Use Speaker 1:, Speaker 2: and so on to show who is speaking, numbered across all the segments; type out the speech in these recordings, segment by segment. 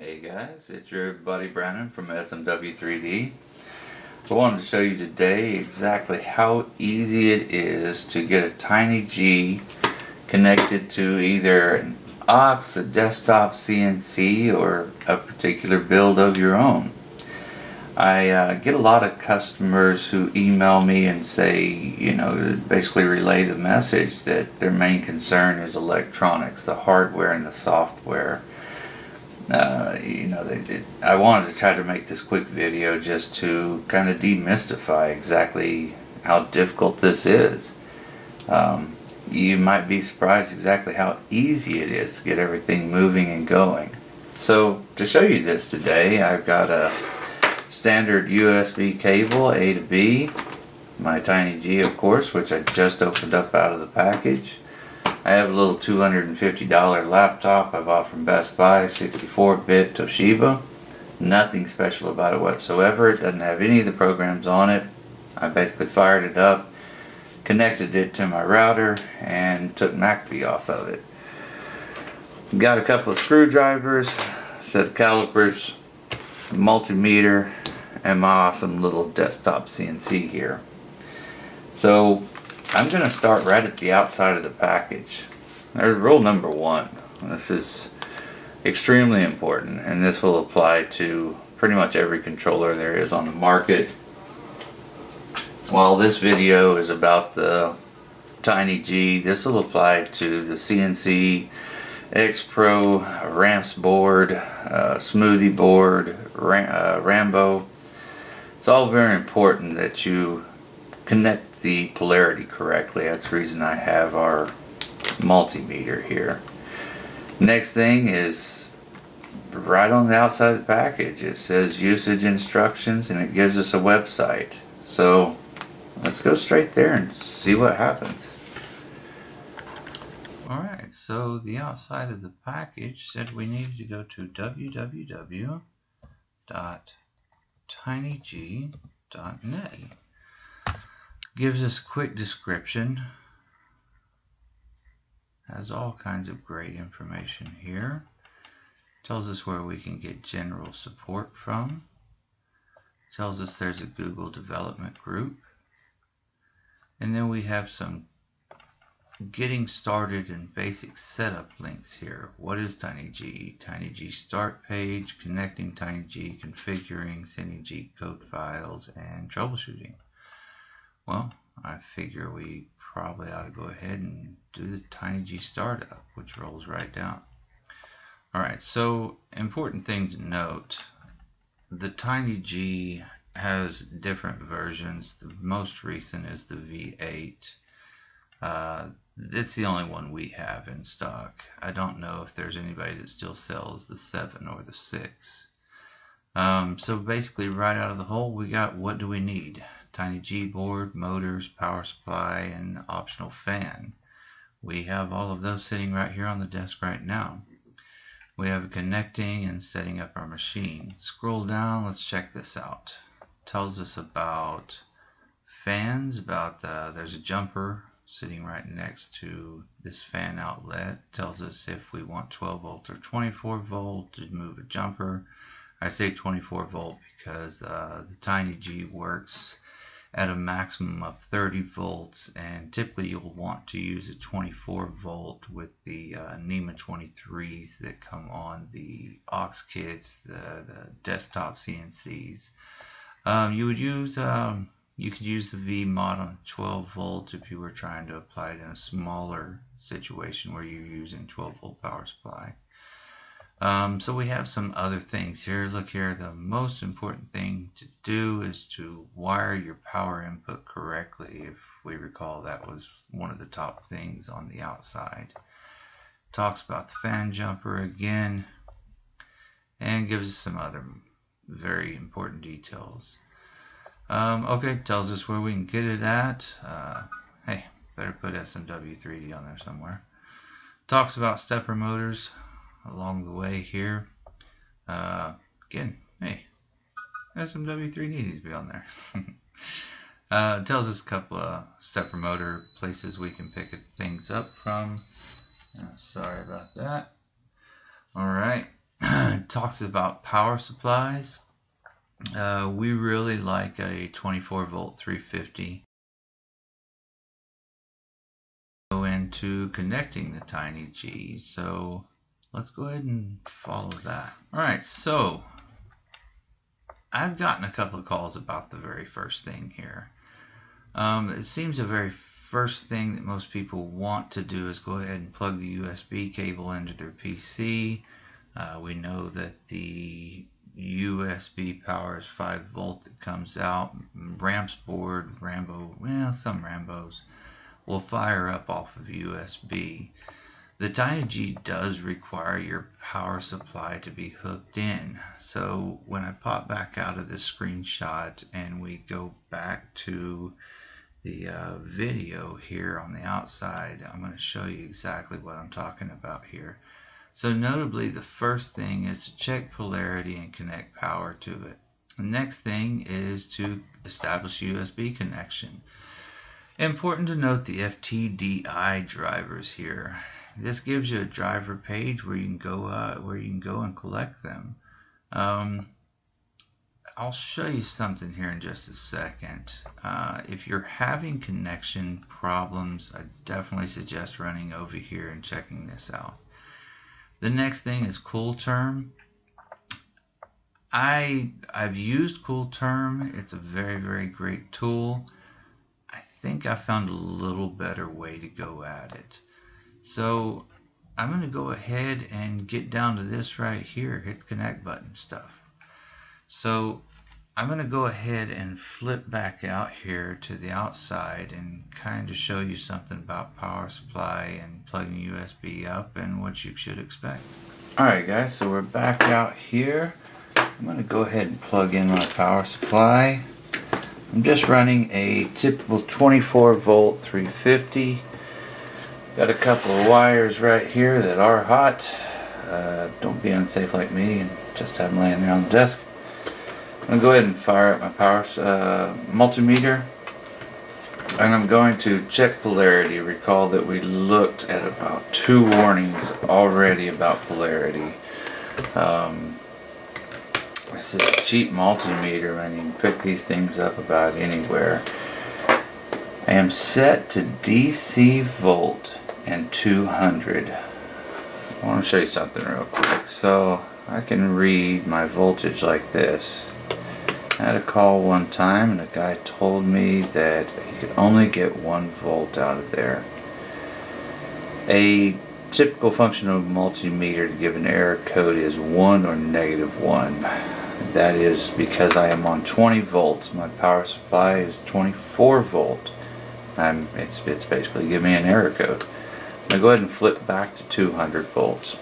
Speaker 1: Hey guys, it's your buddy Brandon from SMW3D. I wanted to show you today exactly how easy it is to get a TinyG connected to either an aux, a desktop CNC, or a particular build of your own. I get a lot of customers who email me and say, basically relay the message that their main concern is electronics, the hardware and the software. I wanted to try to make this quick video just to kind of demystify exactly how difficult this is. You might be surprised exactly how easy it is to get everything moving and going. So to show you this today, I've got a standard USB cable A to B, my TinyG of course, which I just opened up out of the package. I have a little $250 laptop I bought from Best Buy, 64-bit Toshiba. Nothing special about it whatsoever. It doesn't have any of the programs on it. I basically fired it up, connected it to my router, and took McAfee off of it. Got a couple of screwdrivers, set of calipers, a multimeter, and my awesome little desktop CNC here. So I'm going to start right at the outside of the package. There's rule number one. This is extremely important, and this will apply to pretty much every controller there is on the market. While this video is about the TinyG, this will apply to the CNC, X Pro, Ramps board, Smoothie board, Rambo. It's all very important that you connect the polarity correctly. That's the reason I have our multimeter here. Next thing is right on the outside of the package. It says usage instructions and it gives us a website. So let's go straight there and see what happens. Alright, so the outside of the package said we needed to go to www.tinyg.net. Gives us a quick description. Has all kinds of great information here. Tells us where we can get general support from. Tells us there's a Google development group. And then we have some getting started and basic setup links here. What is TinyG? TinyG start page, connecting TinyG, configuring, sending G code files, and troubleshooting. Well, I figure we probably ought to go ahead and do the TinyG startup, which rolls right down. Alright, so important thing to note, the TinyG has different versions. The most recent is the V8. It's the only one we have in stock. I don't know if there's anybody that still sells the 7 or the 6. So basically right out of the hole we got what do we need? TinyG board, motors, power supply, and optional fan. We have all of those sitting right here on the desk right now. We have connecting and setting up our machine. Scroll down, let's check this out. Tells us about fans, there's a jumper sitting right next to this fan outlet. Tells us if we want 12 volt or 24 volt to move a jumper. I say 24 volt because the TinyG works at a maximum of 30 volts, and typically you'll want to use a 24 volt with the NEMA 23s that come on the aux kits, the desktop CNCs. You could use the V mod on 12 volt if you were trying to apply it in a smaller situation where you're using 12 volt power supply. So we have some other things here. Look here, the most important thing to do is to wire your power input correctly. If we recall, that was one of the top things on the outside. Talks about the fan jumper again and gives us some other very important details. Okay, tells us where we can get it at. Hey, better put SMW3D on there somewhere. Talks about stepper motors along the way here. Again, hey, SMW3D needs to be on there. Tells us a couple of stepper motor places we can pick things up from. Sorry about that. Alright, talks about power supplies. We really like a 24 volt 350. Go into connecting the TinyG, so let's go ahead and follow that. Alright, so I've gotten a couple of calls about the very first thing here. It seems the very first thing that most people want to do is go ahead and plug the USB cable into their PC. We know that the USB power is 5 volt that comes out. Ram's board, Rambo, well, some Rambos will fire up off of USB. The TinyG does require your power supply to be hooked in. So when I pop back out of this screenshot and we go back to the video here on the outside, I'm going to show you exactly what I'm talking about here. So notably, the first thing is to check polarity and connect power to it. The next thing is to establish USB connection. Important to note the FTDI drivers here. This gives you a driver page where you can go and collect them. I'll show you something here in just a second. If you're having connection problems, I definitely suggest running over here and checking this out. The next thing is CoolTerm. I've used CoolTerm. It's a very, very great tool. I think I found a little better way to go at it. So I'm going to go ahead and get down to this right here, hit the connect button stuff. So I'm going to go ahead and flip back out here to the outside and kind of show you something about power supply and plugging USB up and what you should expect. Alright guys, so we're back out here. I'm going to go ahead and plug in my power supply. I'm just running a typical 24 volt 350. Got a couple of wires right here that are hot. Don't be unsafe like me and just have them laying there on the desk. I'm going to go ahead and fire up my power multimeter, and I'm going to check polarity. Recall that we looked at about 2 warnings already about polarity. This is a cheap multimeter, and you can pick these things up about anywhere. I am set to DC volt and 200. I want to show you something real quick. So I can read my voltage like this. I had a call one time and a guy told me that he could only get 1 volt out of there. A typical function of a multimeter to give an error code is 1 or -1. That is because I am on 20 volts. My power supply is 24 volt. It's basically giving me an error code. I'm going to go ahead and flip back to 200 volts.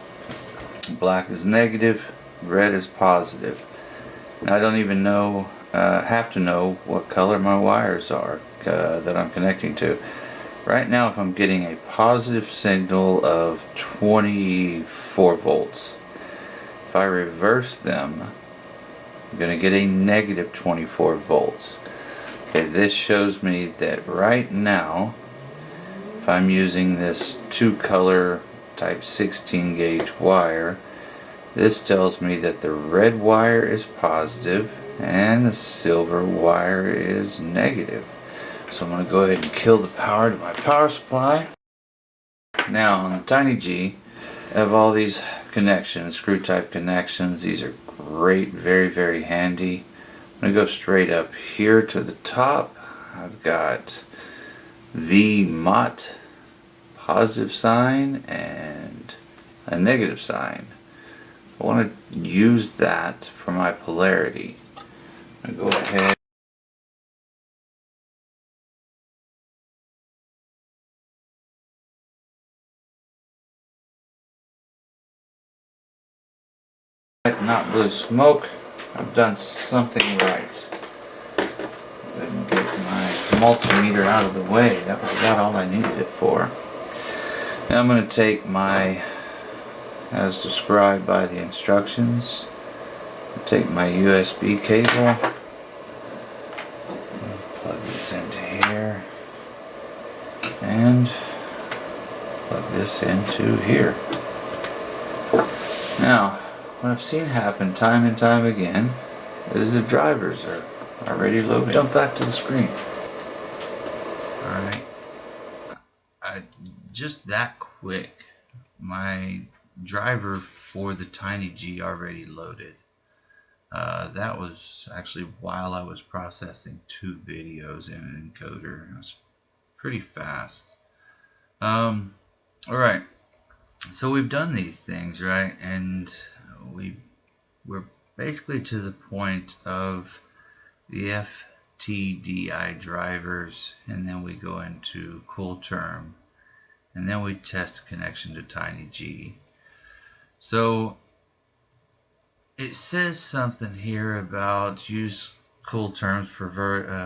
Speaker 1: Black is negative, red is positive. Now, I don't even have to know what color my wires are that I'm connecting to. Right now, if I'm getting a positive signal of 24 volts, if I reverse them, I'm going to get a negative 24 volts. Okay, this shows me that right now, if I'm using this 2-color type 16 gauge wire, this tells me that the red wire is positive and the silver wire is negative. So I'm going to go ahead and kill the power to my power supply. Now on the TinyG, I have all these connections, screw type connections. These are great, very, very handy. I'm going to go straight up here to the top. I've got V-MOT, positive sign, and a negative sign. I want to use that for my polarity. I'm going to go ahead. Not blue smoke. I've done something right. Let me get my multimeter out of the way. That was about all I needed it for. Now I'm going to take my, as described by the instructions, take my USB cable, plug this into here, and plug this into here. Now, what I've seen happen time and time again is the drivers are already loaded. Jump back to the screen. Alright. Just that quick, my driver for the TinyG already loaded. That was actually while I was processing 2 videos in an encoder. It was pretty fast. Alright, so we've done these things, right? And we're basically to the point of the FTDI drivers, and then we go into CoolTerm, and then we test connection to TinyG. So it says something here about use CoolTerm's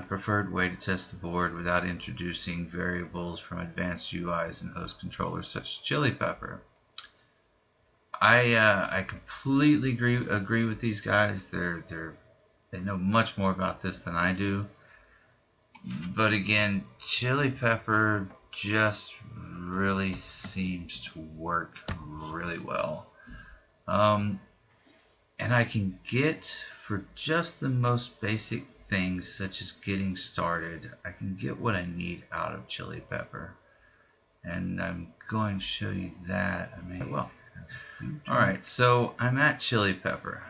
Speaker 1: preferred way to test the board without introducing variables from advanced UIs and host controllers such as Chili Pepper. I completely agree with these guys. They know much more about this than I do. But again, Chili Pepper just really seems to work really well. And I can get, for just the most basic things such as getting started, I can get what I need out of Chili Pepper. And I'm going to show you that. Alright, so I'm at Chili Pepper.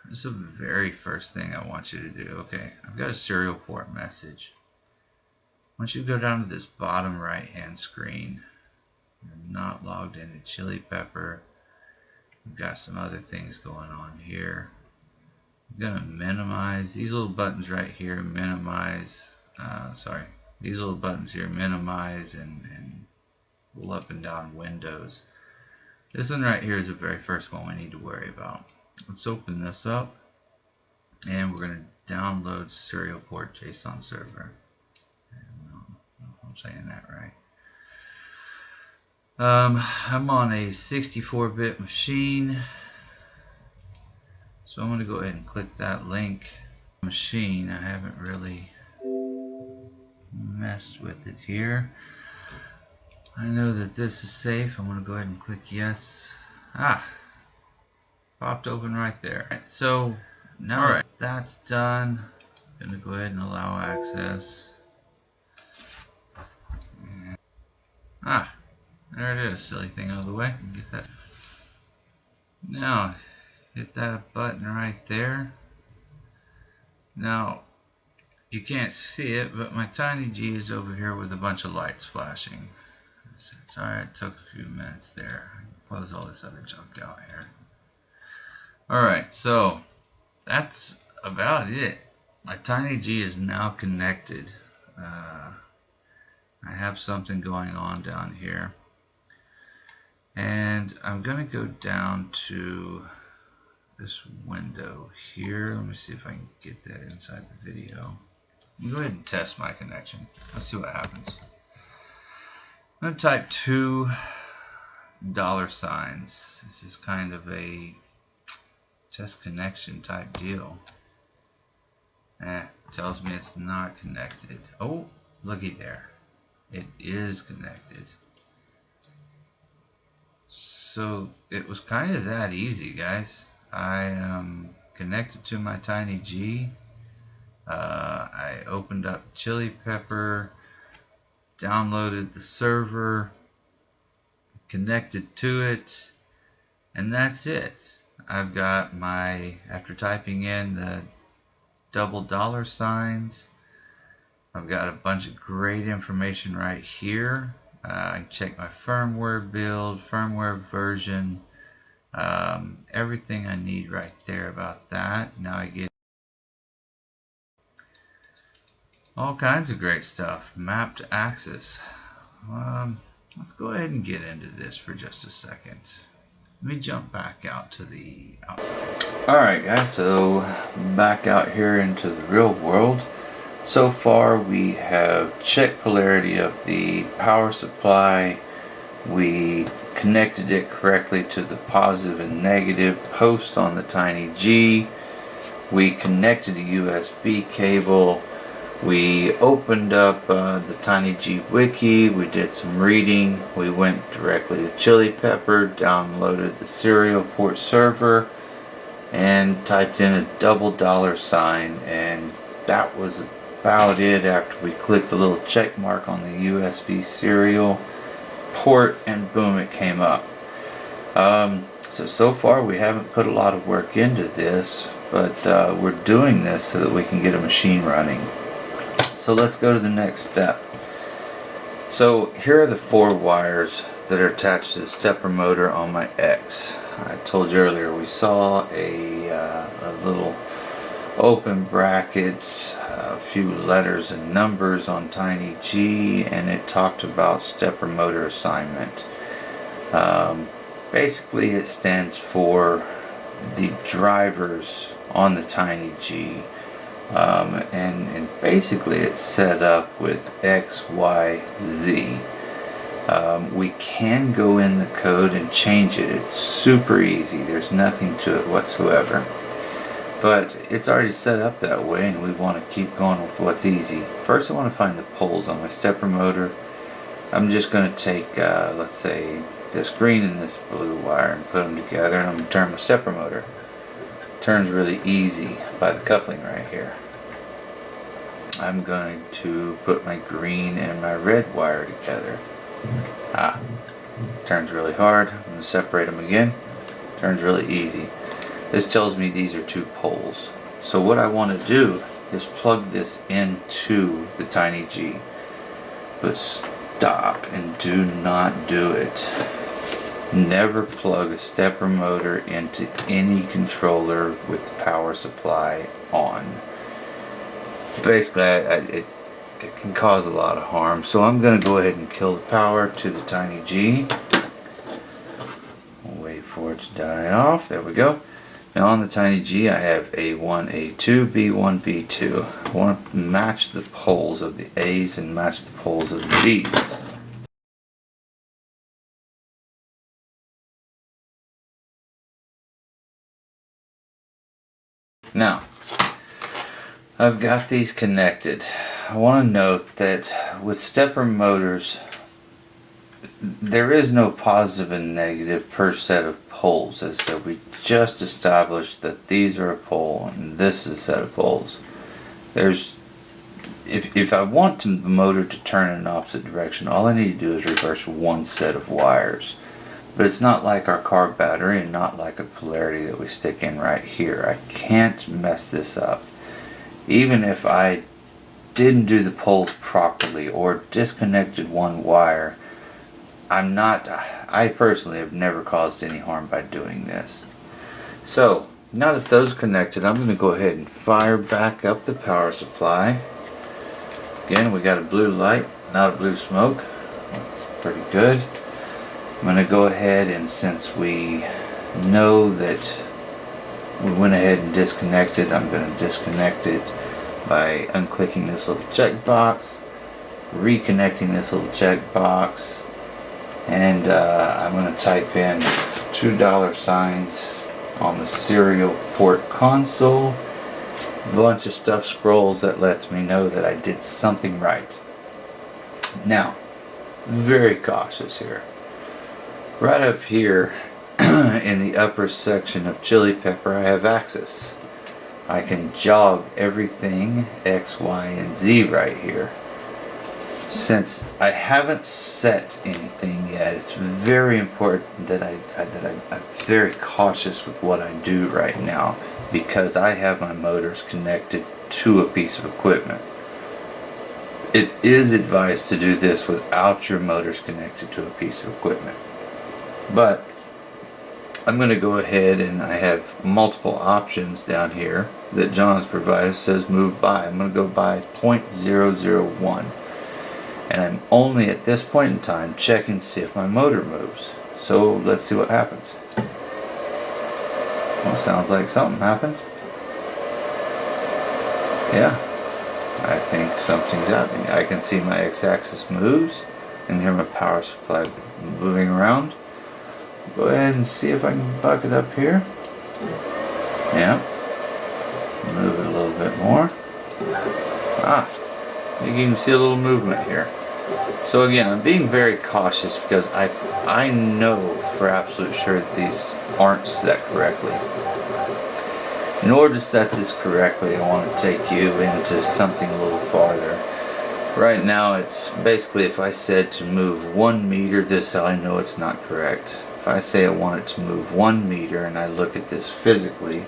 Speaker 1: This is the very first thing I want you to do. Okay, I've got a serial port message. I want you to go down to this bottom right hand screen. You're not logged into Chili Pepper. We've got some other things going on here. I'm going to minimize these little buttons right here. Minimize, these little buttons here, minimize and pull up and down windows. This one right here is the very first one we need to worry about. Let's open this up, and we're going to download serial port JSON server. I don't know if I'm saying that right. I'm on a 64-bit machine, so I'm going to go ahead and click that link. Machine, I haven't really messed with it here. I know that this is safe. I'm going to go ahead and click yes. Popped open right there. So now that's done, I'm going to go ahead and allow access. And, there it is. Silly thing out of the way. Get that. Now hit that button right there. Now you can't see it, but my TinyG is over here with a bunch of lights flashing. Sorry, it took a few minutes there. I can close all this other junk out here. Alright, so that's about it. My TinyG is now connected. I have something going on down here. And I'm going to go down to this window here. Let me see if I can get that inside the video. Let me go ahead and test my connection. Let's see what happens. I'm going to type $2. This is kind of a test connection type deal. It tells me it's not connected. Oh, looky there. It is connected. So it was kind of that easy, guys. I am connected to my TinyG. I opened up Chili Pepper, downloaded the server, connected to it, and that's it. I've got my, after typing in the $, I've got a bunch of great information right here. I can check my firmware build, firmware version, everything I need right there about that. Now I get all kinds of great stuff. Mapped axis. Let's go ahead and get into this for just a second. Let me jump back out to the outside. Alright guys, so back out here into the real world. So far we have checked polarity of the power supply. We connected it correctly to the positive and negative post on the TinyG. We connected a USB cable. We opened up the TinyG wiki. We did some reading. We went directly to Chili Pepper, downloaded the serial port server, and typed in a $sign, and that was about it after we clicked the little check mark on the USB serial port, and boom, it came up. So far we haven't put a lot of work into this, but we're doing this so that we can get a machine running. So let's go to the next step. So here are the 4 wires that are attached to the stepper motor on my X. I told you earlier we saw a little open bracket, a few letters and numbers on TinyG, and it talked about stepper motor assignment. Basically it stands for the drivers on the TinyG, and basically it's set up with X, Y, Z. We can go in the code and change it. It's super easy. There's nothing to it whatsoever. But it's already set up that way, and we want to keep going with what's easy. First I want to find the poles on my stepper motor. I'm just going to take, let's say, this green and this blue wire and put them together, and I'm going to turn my stepper motor. Turns really easy by the coupling right here. I'm going to put my green and my red wire together. Turns really hard. I'm going to separate them again. Turns really easy. This tells me these are 2 poles. So what I want to do is plug this into the TinyG. But stop and do not do it. Never plug a stepper motor into any controller with the power supply on. Basically, it can cause a lot of harm. So I'm going to go ahead and kill the power to the TinyG. We'll wait for it to die off. There we go. Now on the TinyG I have A1, A2, B1, B2. I want to match the poles of the A's and match the poles of the B's. Now, I've got these connected. I want to note that with stepper motors, there is no positive and negative per set of poles. As I said, we just established that these are a pole and this is a set of poles. If I want the motor to turn in an opposite direction, all I need to do is reverse one set of wires. But it's not like our car battery and not like a polarity that we stick in right here. I can't mess this up. Even if I didn't do the poles properly or disconnected one wire, I personally have never caused any harm by doing this. So now that those are connected, I'm going to go ahead and fire back up the power supply. Again, we got a blue light, not a blue smoke. That's pretty good. I'm going to go ahead, and since we know that we went ahead and disconnected, I'm going to disconnect it by unclicking this little checkbox, reconnecting this little checkbox, and I'm going to type in $2 on the serial port console. A bunch of stuff scrolls that lets me know that I did something right. Now, very cautious here. Right up here in the upper section of chili pepper, I have axis. I can jog everything X, Y, and Z right here. Since I haven't set anything yet, it's very important that I'm very cautious with what I do right now, because I have my motors connected to a piece of equipment. It is advised to do this without your motors connected to a piece of equipment. But I'm going to go ahead, and I have multiple options down here that John has provided. It says move by. I'm going to go by 0.001. And I'm only at this point in time checking to see if my motor moves. So let's see what happens. Well, sounds like something happened. Yeah, I think something's happening. I can see my x-axis moves and hear my power supply moving around. Go ahead and see if I can buck it up here. Yeah. Move it a little bit more. You can see a little movement here. So again, I'm being very cautious because I know for absolute sure that these aren't set correctly. In order to set this correctly, I want to take you into something a little farther. Right now it's basically, if I said to move 1 meter, this is how I know it's not correct. If I say I want it to move 1 meter and I look at this physically,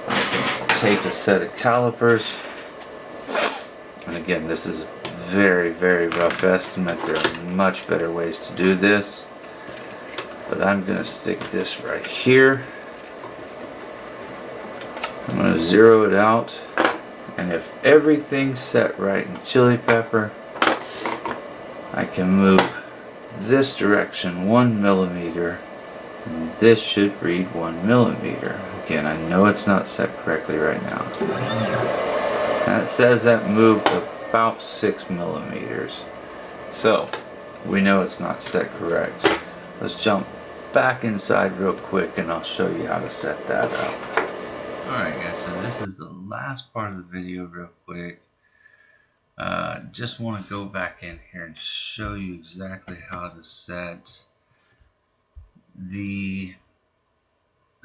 Speaker 1: I can take a set of calipers, and again, this is a very, very rough estimate. There are much better ways to do this, but I'm going to stick this right here. I'm going to zero it out, and if everything's set right in chili pepper, I can move this direction 1 millimeter, and this should read 1 millimeter. Again, I know it's not set correctly right now. And it says that moved about 6 millimeters. So, we know it's not set correct. Let's jump back inside real quick and I'll show you how to set that up. Alright guys, so this is the last part of the video real quick. Just want to go back in here and show you exactly how to set the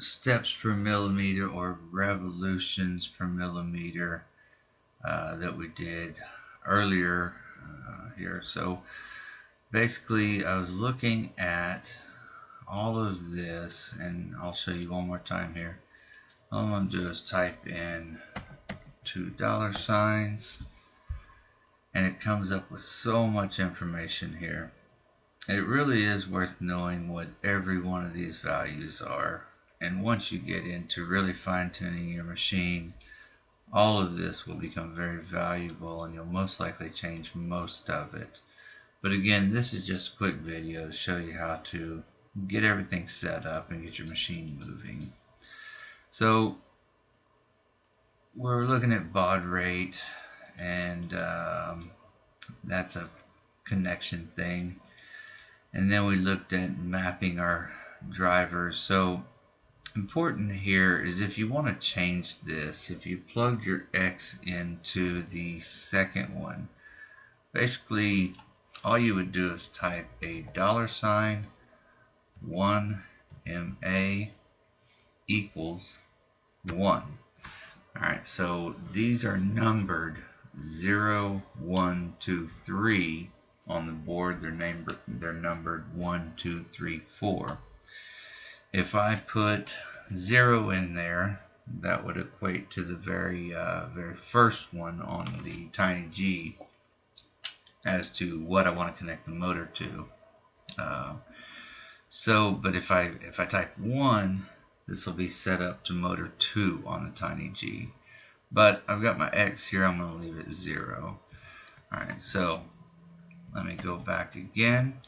Speaker 1: steps per millimeter or revolutions per millimeter that we did earlier here. So basically I was looking at all of this, and I'll show you one more time here. All I'm going to do is type in $2, and it comes up with so much information here. It really is worth knowing what every one of these values are, and once you get into really fine-tuning your machine, all of this will become very valuable and you'll most likely change most of it. But again, this is just a quick video to show you how to get everything set up and get your machine moving. So we're looking at baud rate, and that's a connection thing. And then we looked at mapping our drivers. So important here is if you want to change this, if you plug your X into the second one, basically all you would do is type a $1 MA equals 1. Alright, so these are numbered 0, 1, 2, 3 on the board. They're numbered 1, 2, 3, 4. If I put 0 in there, that would equate to the very first one on the TinyG as to what I want to connect the motor to. But if I type 1, this will be set up to motor 2 on the TinyG. But I've got my X here, I'm going to leave it 0. Alright, so let me go back again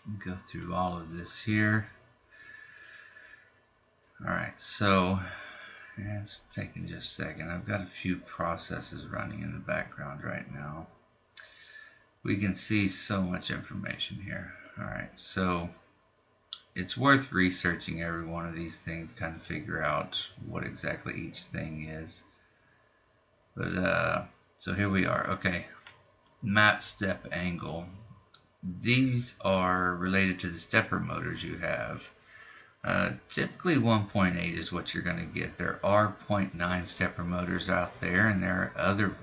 Speaker 1: and go through all of this here. Alright, so it's taking just a second. I've got a few processes running in the background right now. We can see so much information here. Alright, so it's worth researching every one of these things, kind of figure out what exactly each thing is. But so here we are. Okay, map step angle. These are related to the stepper motors you have. Typically 1.8 is what you're going to get. There are 0.9 stepper motors out there, and there are other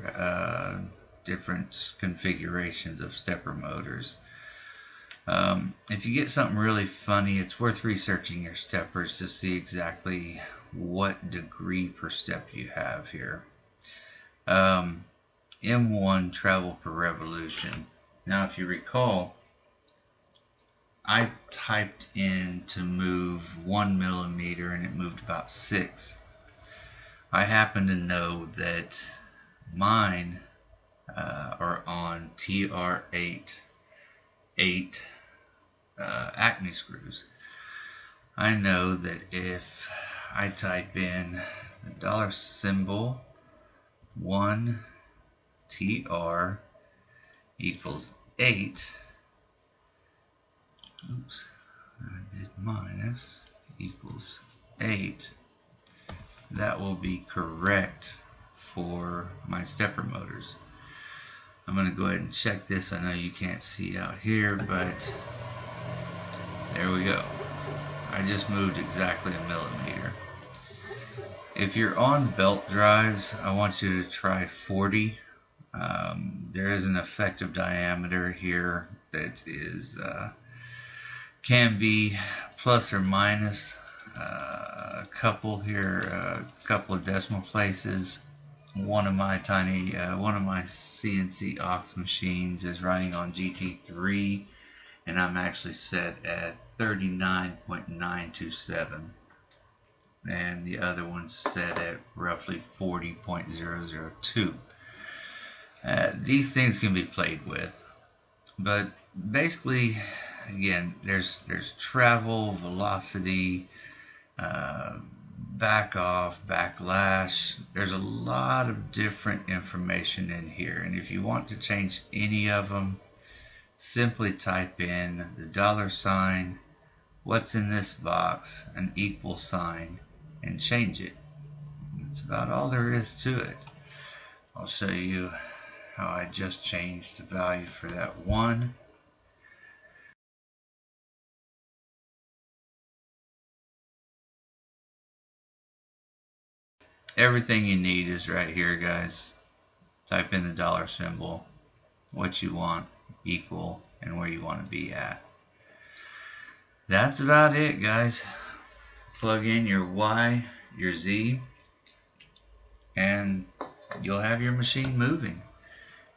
Speaker 1: different configurations of stepper motors. If you get something really funny, it's worth researching your steppers to see exactly what degree per step you have here. M1 travel per revolution. Now if you recall, I typed in to move 1 millimeter and it moved about 6. I happen to know that mine are on TR8 Acme screws. I know that if I type in the dollar symbol 1 TR equals 8, oops, I did minus, equals 8, that will be correct for my stepper motors. I'm going to go ahead and check this. I know you can't see out here, but there we go. I just moved exactly a millimeter. If you're on belt drives, I want you to try 40. There is an effective diameter here that is can be plus or minus a couple here, a couple of decimal places. One of my CNC Ox machines is running on GT3, and I'm actually set at 39.927, and the other one's set at roughly 40.002. These things can be played with, but basically, again, there's travel, velocity, back off, backlash. There's a lot of different information in here, and if you want to change any of them, simply type in the $sign, what's in this box, an equal sign, and change it. That's about all there is to it. I'll show you how I just changed the value for that one. Everything you need is right here, guys. Type in the dollar symbol, what you want, equal, and where you want to be at. That's about it, guys. Plug in your Y, your Z, and you'll have your machine moving.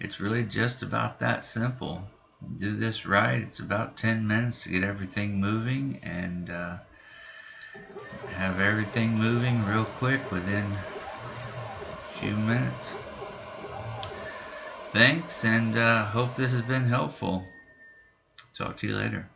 Speaker 1: It's really just about that simple. Do this right, it's about 10 minutes to get everything moving, and have everything moving real quick within a few minutes. Thanks, and hope this has been helpful. Talk to you later.